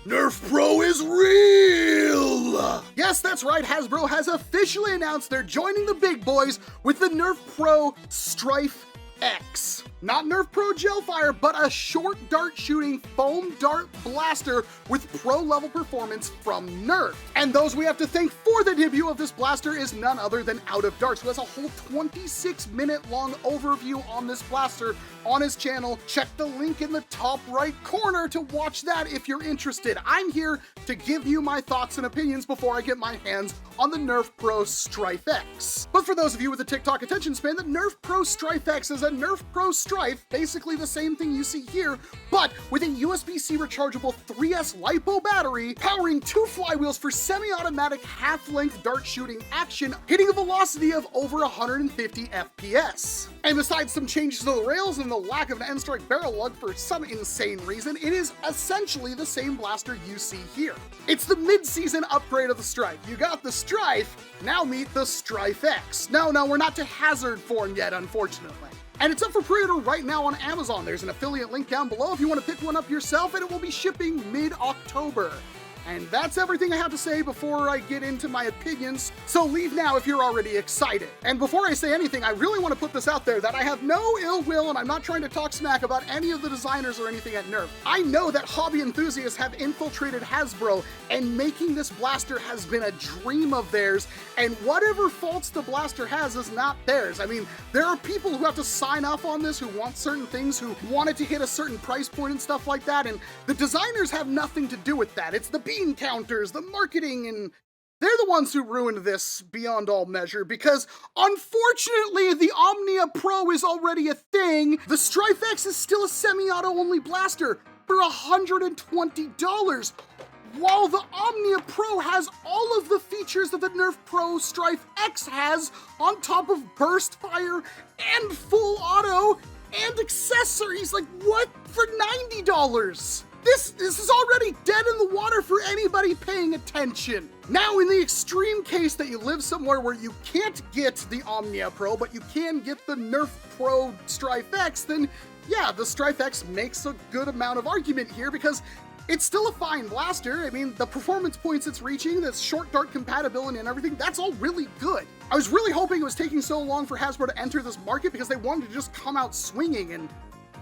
NERF Pro is real! Yes, that's right, Hasbro has officially announced they're joining the big boys with the NERF Pro Stryfe X. Not NERF Pro Gelfire, but a short dart shooting foam dart blaster with pro level performance from NERF. And those we have to thank for the debut of this blaster is none other than Out of Darts, who has a whole 26-minute long overview on this blaster on his channel. Check the link in the top right corner to watch that if you're interested. I'm here to give you my thoughts and opinions before I get my hands on the NERF Pro Stryfe X. But for those of you with a TikTok attention span, the NERF Pro Stryfe X is a NERF Pro Stryfe, basically the same thing you see here, but with a USB-C rechargeable 3S lipo battery powering 2 flywheels for semi-automatic half-length dart shooting action, hitting a velocity of over 150 FPS. And besides some changes to the rails and the lack of an end strike barrel lug for some insane reason, it is essentially the same blaster you see here. It's the mid-season upgrade of the Stryfe. You got the Stryfe, now meet the Stryfe X. No, we're not to hazard form yet, unfortunately. And it's up for pre-order right now on Amazon. There's an affiliate link down below if you want to pick one up yourself, and it will be shipping mid-October. And that's everything I have to say before I get into my opinions, so leave now if you're already excited. And before I say anything, I really want to put this out there that I have no ill will and I'm not trying to talk smack about any of the designers or anything at NERF. I know that hobby enthusiasts have infiltrated Hasbro, and making this blaster has been a dream of theirs, and whatever faults the blaster has is not theirs. I mean, there are people who have to sign off on this, who want certain things, who want it to hit a certain price point and stuff like that, and the designers have nothing to do with that. It's the bean counters, the marketing, and they're the ones who ruined this beyond all measure, because unfortunately the Omnia Pro is already a thing. The Stryfe X is still a semi-auto only blaster for $120, while the Omnia Pro has all of the features that the NERF Pro Stryfe X has on top of burst fire and full auto and accessories. Like, what? For $90? This is already dead in the water for anybody paying attention. Now, in the extreme case that you live somewhere where you can't get the Omnia Pro, but you can get the NERF Pro Stryfe X, then yeah, the Stryfe X makes a good amount of argument here, because it's still a fine blaster. I mean, the performance points it's reaching, the short dart compatibility and everything, that's all really good. I was really hoping it was taking so long for Hasbro to enter this market because they wanted to just come out swinging, and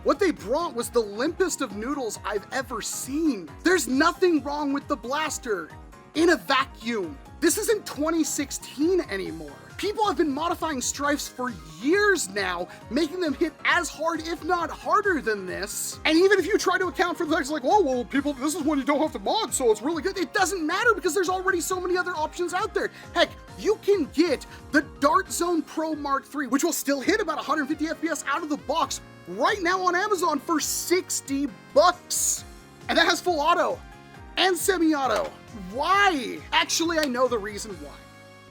what they brought was the limpest of noodles I've ever seen. There's nothing wrong with the blaster in a vacuum. This isn't 2016 anymore. People have been modifying Stryfes for years now, making them hit as hard, if not harder than this. And even if you try to account for the fact like, oh, well, people, this is when you don't have to mod, so it's really good. It doesn't matter because there's already so many other options out there. Heck, you can get the Dart Zone Pro Mark III, which will still hit about 150 FPS out of the box right now on Amazon for $60. And that has full auto and semi-auto. Why? Actually, I know the reason why.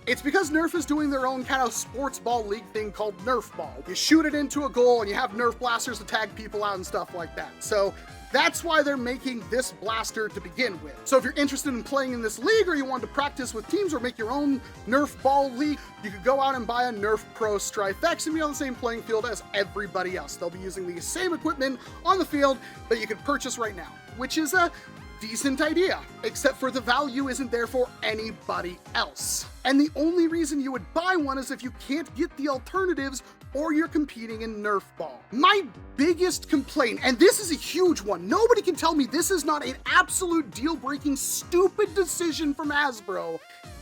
It's because NERF is doing their own kind of sports ball league thing called NERF Ball. You shoot it into a goal and you have NERF blasters to tag people out and stuff like that. So that's why they're making this blaster to begin with. So if you're interested in playing in this league, or you want to practice with teams or make your own NERF Ball league, you could go out and buy a NERF Pro Stryfe X and be on the same playing field as everybody else. They'll be using the same equipment on the field that you can purchase right now, which is a decent idea, except for the value isn't there for anybody else. And the only reason you would buy one is if you can't get the alternatives or you're competing in NERF Ball. My biggest complaint, and this is a huge one, nobody can tell me this is not an absolute deal-breaking stupid decision from Hasbro,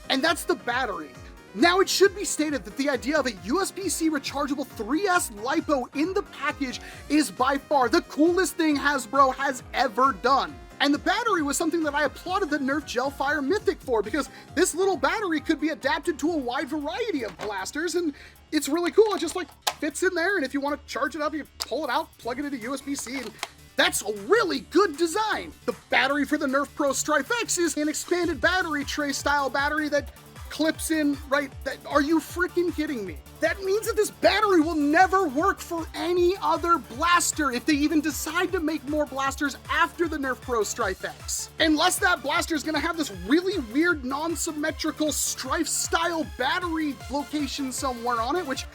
and that's the battery. Now, it should be stated that the idea of a USB-C rechargeable 3S lipo in the package is by far the coolest thing Hasbro has ever done. And the battery was something that I applauded the NERF Gelfire Mythic for, because this little battery could be adapted to a wide variety of blasters, and it's really cool. It just like fits in there, and if you want to charge it up, you pull it out, plug it into USB-C, and that's a really good design. The battery for the NERF Pro Stryfe X is an expanded battery tray style battery that clips in right. Are you freaking kidding me? That means that this battery will never work for any other blaster if they even decide to make more blasters after the NERF Pro Stryfe X. Unless that blaster is gonna have this really weird non-symmetrical Stryfe style battery location somewhere on it, which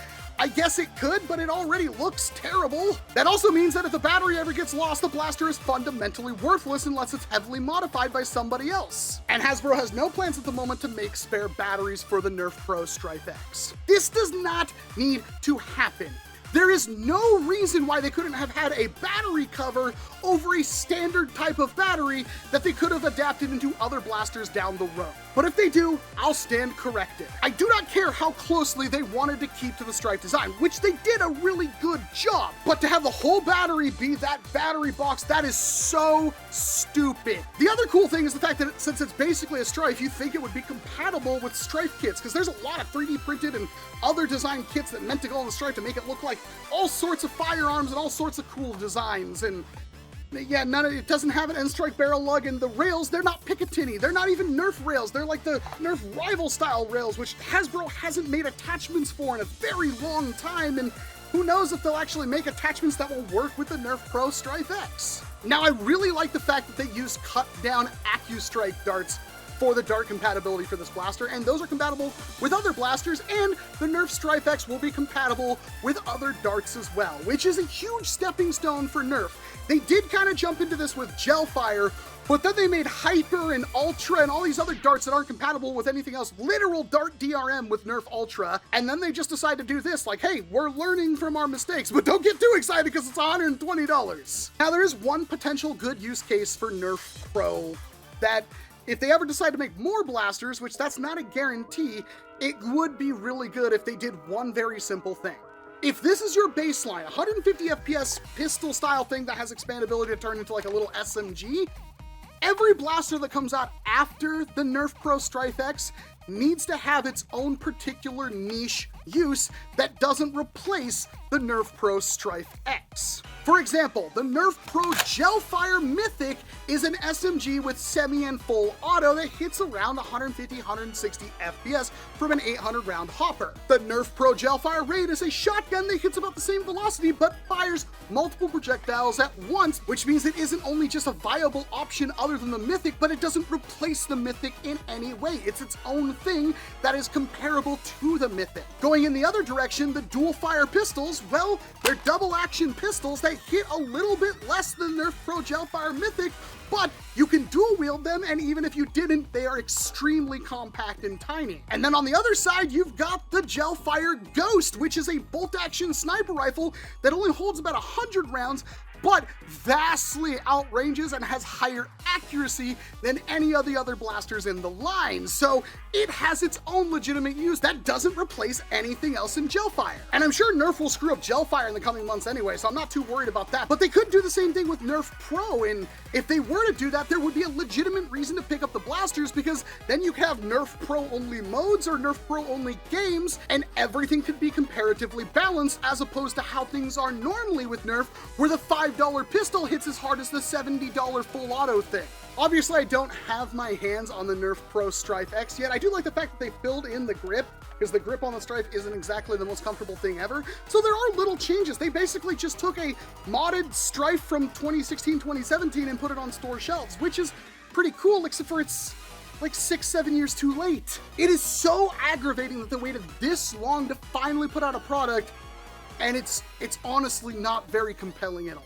I guess it could, but it already looks terrible. That also means that if the battery ever gets lost, the blaster is fundamentally worthless unless it's heavily modified by somebody else. And Hasbro has no plans at the moment to make spare batteries for the NERF Pro Stryfe X. This does not need to happen. There is no reason why they couldn't have had a battery cover over a standard type of battery that they could have adapted into other blasters down the road. But if they do, I'll stand corrected. I do not care how closely they wanted to keep to the Stryfe design, which they did a really good job. But to have the whole battery be that battery box, that is so stupid. The other cool thing is the fact that since it's basically a Stryfe, you think it would be compatible with Stryfe kits, because there's a lot of 3D printed and other design kits that meant to go on the Stryfe to make it look like all sorts of firearms and all sorts of cool designs. And yeah, it doesn't have an end-strike barrel lug, and the rails, they're not Picatinny. They're not even Nerf rails. They're like the Nerf rival style rails, which Hasbro hasn't made attachments for in a very long time, and who knows if they'll actually make attachments that will work with the NERF Pro Stryfe X. Now, I really like the fact that they use cut-down AccuStrike darts for the dart compatibility for this blaster, and those are compatible with other blasters, and the NERF Stryfe X will be compatible with other darts as well, which is a huge stepping stone for Nerf. They did kind of jump into this with gel fire, but then they made Hyper and Ultra and all these other darts that aren't compatible with anything else, literal dart DRM with NERF Ultra, and then they just decided to do this, like, hey, we're learning from our mistakes, but don't get too excited because it's $120. Now, there is one potential good use case for NERF Pro that if they ever decide to make more blasters, which that's not a guarantee, it would be really good if they did one very simple thing. If this is your baseline, 150 FPS pistol style thing that has expandability to turn into like a little SMG, every blaster that comes out after the NERF Pro Stryfe X needs to have its own particular niche use that doesn't replace the NERF Pro Stryfe X. For example, the NERF Pro Gelfire Mythic is an SMG with semi and full auto that hits around 150-160 FPS from an 800 round hopper. The NERF Pro Gelfire Raid is a shotgun that hits about the same velocity but fires multiple projectiles at once, which means it isn't only just a viable option other than the Mythic, but it doesn't replace the Mythic in any way. It's its own thing that is comparable to the Mythic. Going in the other direction, the dual fire pistols, well, they're double action pistols that hit a little bit less than NERF Pro Gelfire Mythic, but you can dual wield them, and even if you didn't, they are extremely compact and tiny. And then on the other side, you've got the Gelfire Ghost, which is a bolt action sniper rifle that only holds about 100 rounds, but vastly outranges and has higher accuracy than any of the other blasters in the line. So it has its own legitimate use that doesn't replace anything else in Gelfire. And I'm sure Nerf will screw up Gelfire in the coming months anyway, so I'm not too worried about that. But they could do the same thing with NERF Pro, and if they were to do that, there would be a legitimate reason to pick up the blasters, because then you could have NERF Pro only modes or NERF Pro only games, and everything could be comparatively balanced, as opposed to how things are normally with Nerf, where the $5 pistol hits as hard as the $70 full auto thing. Obviously, I don't have my hands on the NERF Pro Stryfe X yet. I do like the fact that they filled in the grip, because the grip on the Stryfe isn't exactly the most comfortable thing ever. So there are little changes. They basically just took a modded Stryfe from 2016, 2017 and put it on store shelves, which is pretty cool, except for it's like 6-7 years too late. It is so aggravating that they waited this long to finally put out a product, and it's honestly not very compelling at all.